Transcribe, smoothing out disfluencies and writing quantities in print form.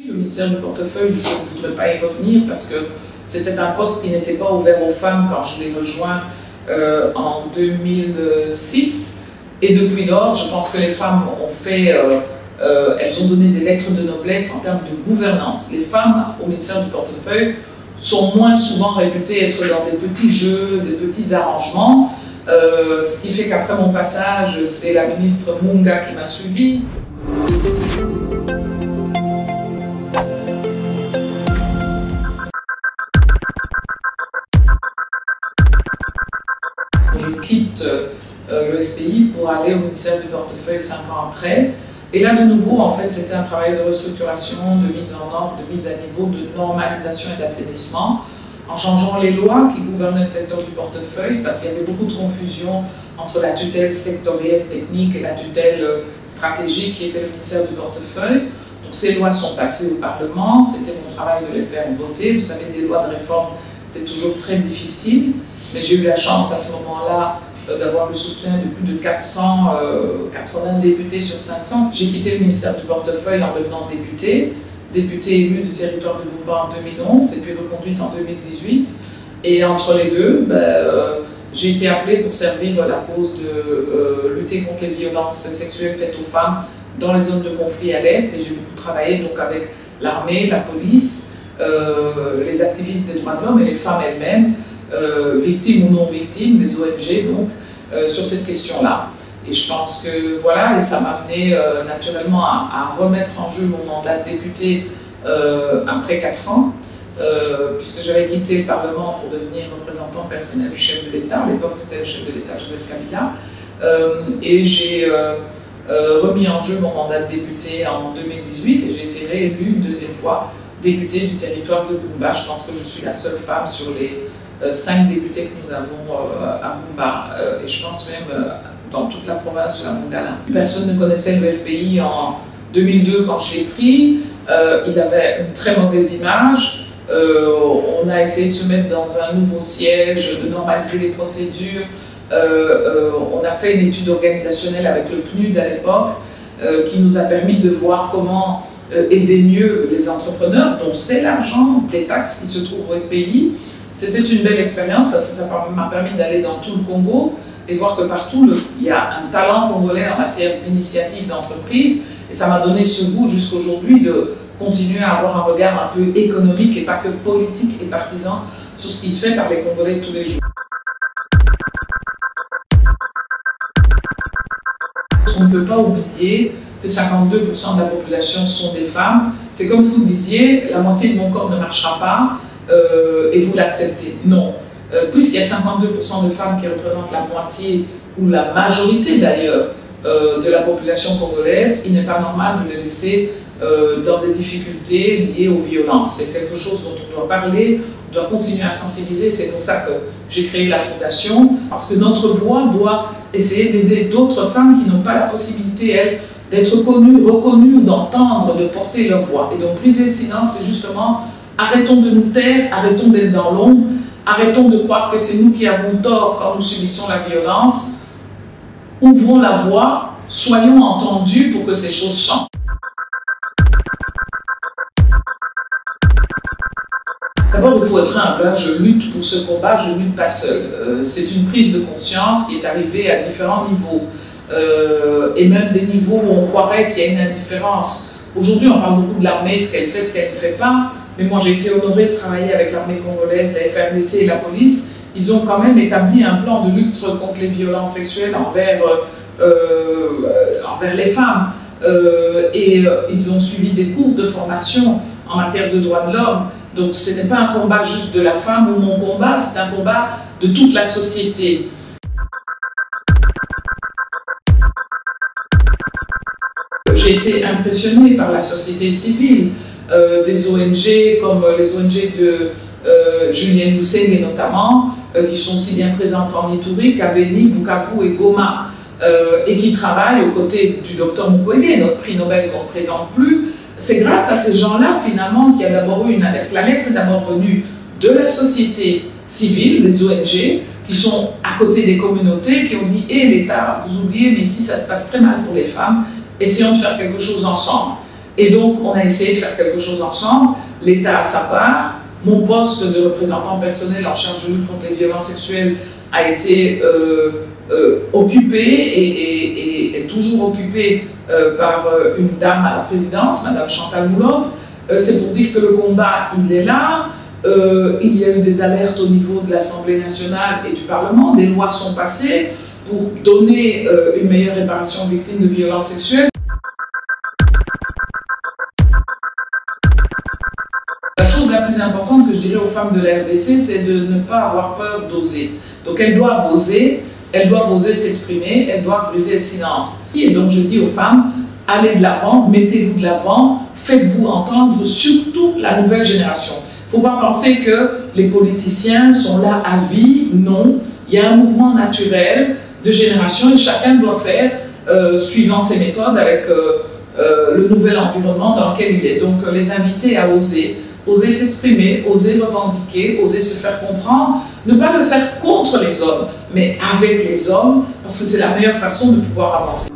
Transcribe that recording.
Le ministère du portefeuille, je ne voudrais pas y revenir parce que c'était un poste qui n'était pas ouvert aux femmes quand je l'ai rejoint en 2006. Et depuis lors, je pense que les femmes ont fait, elles ont donné des lettres de noblesse en termes de gouvernance. Les femmes au ministère du portefeuille sont moins souvent réputées être dans des petits jeux, des petits arrangements. Ce qui fait qu'après mon passage, c'est la ministre Munga qui m'a suivi. Je quitte le FPI pour aller au ministère du portefeuille 5 ans après. Et là, de nouveau, en fait, c'était un travail de restructuration, de mise en ordre, de mise à niveau, de normalisation et d'assainissement, en changeant les lois qui gouvernaient le secteur du portefeuille, parce qu'il y avait beaucoup de confusion entre la tutelle sectorielle technique et la tutelle stratégique qui était le ministère du portefeuille. Donc ces lois sont passées au Parlement, c'était mon travail de les faire voter. Vous savez, des lois de réforme, c'est toujours très difficile, mais j'ai eu la chance à ce moment-là d'avoir le soutien de plus de 480 députés sur 500. J'ai quitté le ministère du portefeuille en devenant députée élue du territoire de Bumba en 2011 et puis reconduite en 2018. Et entre les deux, j'ai été appelée pour servir la cause de lutter contre les violences sexuelles faites aux femmes dans les zones de conflit à l'Est. Et j'ai beaucoup travaillé donc avec l'armée, la police, les activistes des droits de l'homme et les femmes elles-mêmes, victimes ou non victimes, les ONG, donc, sur cette question-là. Et je pense que voilà, et ça m'a amené naturellement à remettre en jeu mon mandat de députée après 4 ans, puisque j'avais quitté le Parlement pour devenir représentant personnel du chef de l'État. À l'époque, c'était le chef de l'État, Joseph Kabila. Et j'ai remis en jeu mon mandat de députée en 2018 et j'ai été réélue une deuxième fois députée du territoire de Bumba. Je pense que je suis la seule femme sur les 5 députés que nous avons à Bumba, et je pense même dans toute la province de la Mongala. Personne ne connaissait le FPI en 2002 quand je l'ai pris. Il avait une très mauvaise image. On a essayé de se mettre dans un nouveau siège, de normaliser les procédures. On a fait une étude organisationnelle avec le PNUD à l'époque qui nous a permis de voir comment aider mieux les entrepreneurs, dont c'est l'argent des taxes qui se trouvent au FPI. C'était une belle expérience parce que ça m'a permis d'aller dans tout le Congo et voir que partout, il y a un talent congolais en matière d'initiative d'entreprise. Et ça m'a donné ce goût jusqu'aujourd'hui de continuer à avoir un regard un peu économique et pas que politique et partisan sur ce qui se fait par les Congolais tous les jours. On ne peut pas oublier que 52% de la population sont des femmes. C'est comme vous disiez, la moitié de mon corps ne marchera pas et vous l'acceptez. Non. Puisqu'il y a 52% de femmes qui représentent la moitié ou la majorité d'ailleurs de la population congolaise, il n'est pas normal de les laisser dans des difficultés liées aux violences. C'est quelque chose dont on doit parler, on doit continuer à sensibiliser. C'est pour ça que j'ai créé la fondation, parce que notre voix doit essayer d'aider d'autres femmes qui n'ont pas la possibilité, elles, d'être connues, reconnues ou d'entendre, de porter leur voix. Et donc briser le silence, c'est justement arrêtons de nous taire, arrêtons d'être dans l'ombre, arrêtons de croire que c'est nous qui avons tort quand nous subissons la violence. Ouvrons la voie, soyons entendus pour que ces choses changent. D'abord, il faut être humble. Je lutte pour ce combat, je ne lutte pas seul. C'est une prise de conscience qui est arrivée à différents niveaux. Et même des niveaux où on croirait qu'il y a une indifférence. Aujourd'hui, on parle beaucoup de l'armée, ce qu'elle fait, ce qu'elle ne fait pas. Mais moi, j'ai été honorée de travailler avec l'armée congolaise, la FRDC et la police. Ils ont quand même établi un plan de lutte contre les violences sexuelles envers les femmes. Ils ont suivi des cours de formation en matière de droits de l'homme. Donc ce n'est pas un combat juste de la femme ou mon combat, c'est un combat de toute la société. J'ai été impressionnée par la société civile, des ONG comme les ONG de Julien Lusenge notamment, qui sont aussi bien présentes en Ituri qu'à Beni, Bukavu et Goma, et qui travaillent aux côtés du docteur Mukwege, notre prix Nobel qu'on ne présente plus. C'est grâce à ces gens-là, finalement, qu'il y a d'abord eu une alerte. L'alerte est d'abord venue de la société civile, des ONG, qui sont à côté des communautés, qui ont dit « Hé, l'État, vous oubliez, mais ici, ça se passe très mal pour les femmes, essayons de faire quelque chose ensemble ». Et donc, on a essayé de faire quelque chose ensemble, l'État à sa part. Mon poste de représentant personnel en charge de lutte contre les violences sexuelles a été occupé et est toujours occupé par une dame à la présidence, Madame Chantal Moulombe. C'est pour dire que le combat, il est là. Il y a eu des alertes au niveau de l'Assemblée nationale et du Parlement. Des lois sont passées pour donner une meilleure réparation aux victimes de violences sexuelles. La chose la plus importante que je dirais aux femmes de la RDC, c'est de ne pas avoir peur d'oser. Donc elles doivent oser s'exprimer, elles doivent briser le silence. Et donc je dis aux femmes, allez de l'avant, mettez-vous de l'avant, faites-vous entendre, surtout la nouvelle génération. Il ne faut pas penser que les politiciens sont là à vie, non. Il y a un mouvement naturel de génération et chacun doit faire suivant ses méthodes avec le nouvel environnement dans lequel il est. Donc les inviter à oser s'exprimer, oser revendiquer, oser se faire comprendre, ne pas le faire contre les hommes, mais avec les hommes, parce que c'est la meilleure façon de pouvoir avancer.